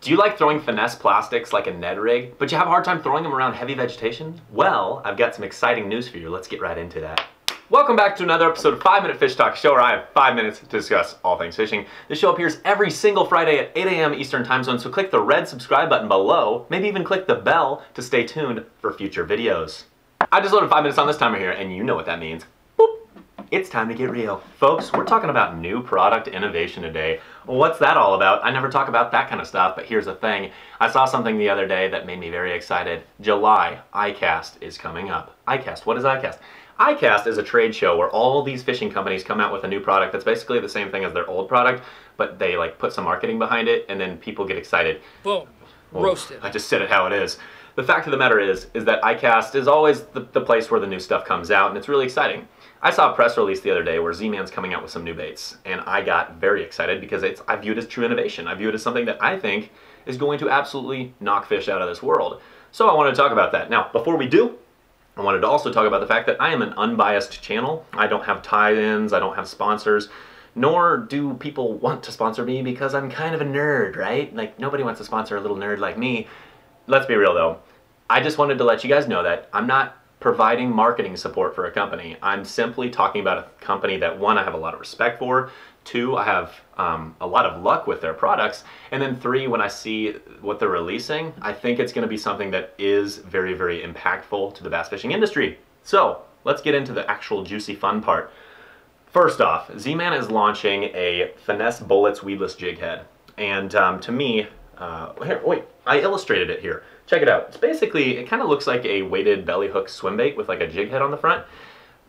Do you like throwing finesse plastics like a Ned Rig, but you have a hard time throwing them around heavy vegetation? Well, I've got some exciting news for you. Let's get right into that. Welcome back to another episode of 5 Minute Fish Talk Show, where I have 5 minutes to discuss all things fishing. This show appears every single Friday at 8 a.m. Eastern Time Zone, so click the red subscribe button below, maybe even click the bell to stay tuned for future videos. I just loaded 5 minutes on this timer here, and you know what that means. Boop. It's time to get real. Folks, we're talking about new product innovation today. What's that all about? I never talk about that kind of stuff, but here's the thing. I saw something the other day that made me very excited. July, ICAST is coming up. ICAST, what is ICAST? ICAST is a trade show where all these fishing companies come out with a new product that's basically the same thing as their old product, but they like put some marketing behind it and then people get excited. Boom. Roasted. I just said it how it is. The fact of the matter is that ICAST is always the place where the new stuff comes out, and it's really exciting. I saw a press release the other day where ZMan's coming out with some new baits, and I got very excited because I view it as true innovation. I view it as something that I think is going to absolutely knock fish out of this world. So I want to talk about that. Now, before we do, I wanted to also talk about the fact that I am an unbiased channel. I don't have tie-ins, I don't have sponsors, nor do people want to sponsor me because I'm kind of a nerd, right? Like, nobody wants to sponsor a little nerd like me. Let's be real though. I just wanted to let you guys know that I'm not providing marketing support for a company. I'm simply talking about a company that, one, I have a lot of respect for, two, I have a lot of luck with their products, and then three, when I see what they're releasing, I think it's going to be something that is very, very impactful to the bass fishing industry. So let's get into the actual juicy fun part. First off, ZMan is launching a Finesse BulletZ Weedless Jighead, and to me, here, wait, I illustrated it here. Check it out. It's basically, it kind of looks like a weighted belly hook swim bait with like a jig head on the front.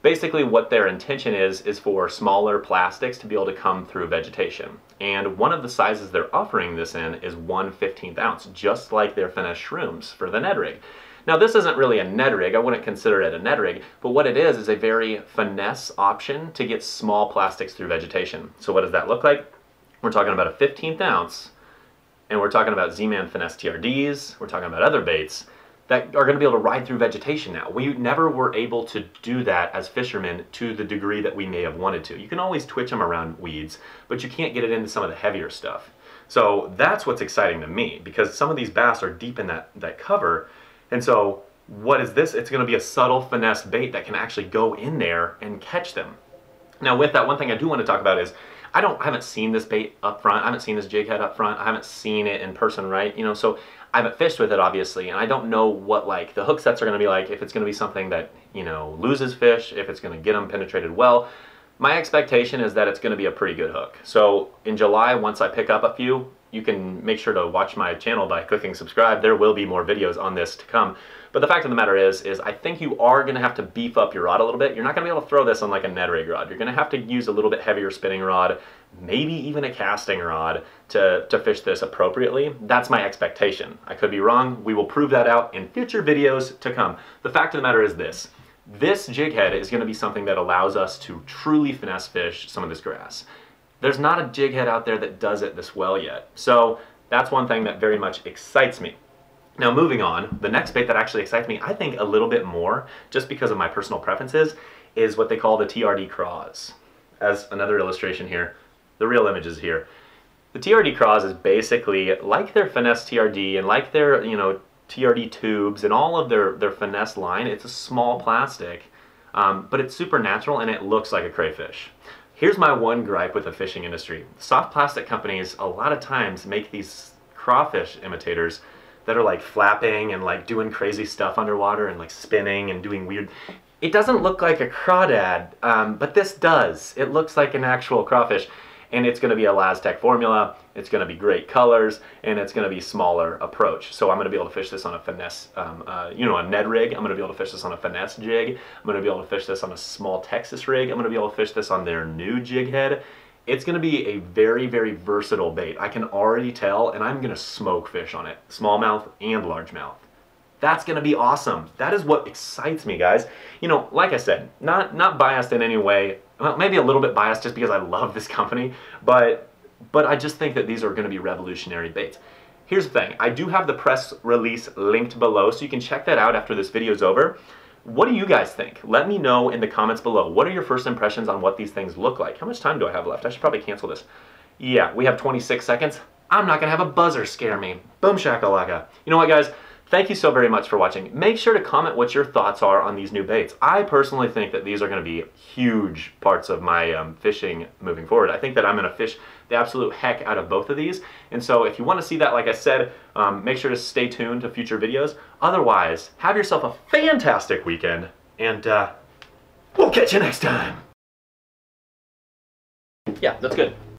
Basically what their intention is for smaller plastics to be able to come through vegetation. And one of the sizes they're offering this in is 1/15 ounce, just like their Finesse shrooms for the Ned Rig. Now this isn't really a Ned Rig, I wouldn't consider it a Ned Rig, but what it is a very finesse option to get small plastics through vegetation. So what does that look like? We're talking about a 15th ounce, and we're talking about ZMan Finesse TRDs, we're talking about other baits that are going to be able to ride through vegetation now. We never were able to do that as fishermen to the degree that we may have wanted to. You can always twitch them around weeds, but you can't get it into some of the heavier stuff. So that's what's exciting to me, because some of these bass are deep in that cover, and so what is this? It's going to be a subtle finesse bait that can actually go in there and catch them. Now with that, one thing I do want to talk about is I haven't seen this bait up front, I haven't seen this jig head up front, I haven't seen it in person, right? You know, so I haven't fished with it obviously, and I don't know what like the hook sets are going to be like, if it's going to be something that, you know, loses fish, if it's going to get them penetrated well. My expectation is that it's going to be a pretty good hook. So in July, once I pick up a few, you can make sure to watch my channel by clicking subscribe. There will be more videos on this to come. But the fact of the matter is I think you are going to have to beef up your rod a little bit. You're not going to be able to throw this on like a Ned Rig rod. You're going to have to use a little bit heavier spinning rod, maybe even a casting rod to fish this appropriately. That's my expectation. I could be wrong. We will prove that out in future videos to come. The fact of the matter is this. This jig head is going to be something that allows us to truly finesse fish some of this grass. There's not a jig head out there that does it this well yet. So that's one thing that very much excites me. Now moving on, the next bait that actually excites me, I think a little bit more, just because of my personal preferences, is what they call the TRD CrawZ. As another illustration here, the real image is here. The TRD CrawZ is basically like their Finesse TRD and like their, you know, TRD tubes and all of their finesse line. It's a small plastic, but it's super natural and it looks like a crayfish. Here's my one gripe with the fishing industry. Soft plastic companies a lot of times make these crawfish imitators that are like flapping and like doing crazy stuff underwater and like spinning and doing weird. It doesn't look like a crawdad, but this does. It looks like an actual crawfish, and it's going to be a ElaZtech formula. It's going to be great colors, and it's going to be smaller approach. So I'm going to be able to fish this on a finesse, you know, a Ned Rig. I'm going to be able to fish this on a finesse jig. I'm going to be able to fish this on a small Texas rig. I'm going to be able to fish this on their new jig head. It's going to be a very, very versatile bait. I can already tell, and I'm going to smoke fish on it, smallmouth and largemouth. That's going to be awesome. That is what excites me, guys. You know, like I said, not biased in any way. Well, maybe a little bit biased just because I love this company, but I just think that these are going to be revolutionary baits. Here's the thing. I do have the press release linked below, so you can check that out after this video is over. What do you guys think? Let me know in the comments below. What are your first impressions on what these things look like? How much time do I have left? I should probably cancel this. Yeah, we have 26 seconds. I'm not gonna have a buzzer scare me. Boom shakalaka. You know what, guys? Thank you so very much for watching. Make sure to comment what your thoughts are on these new baits. I personally think that these are going to be huge parts of my fishing moving forward. I think that I'm going to fish the absolute heck out of both of these. And so if you want to see that, like I said, make sure to stay tuned to future videos. Otherwise, have yourself a fantastic weekend, and we'll catch you next time. Yeah, that's good.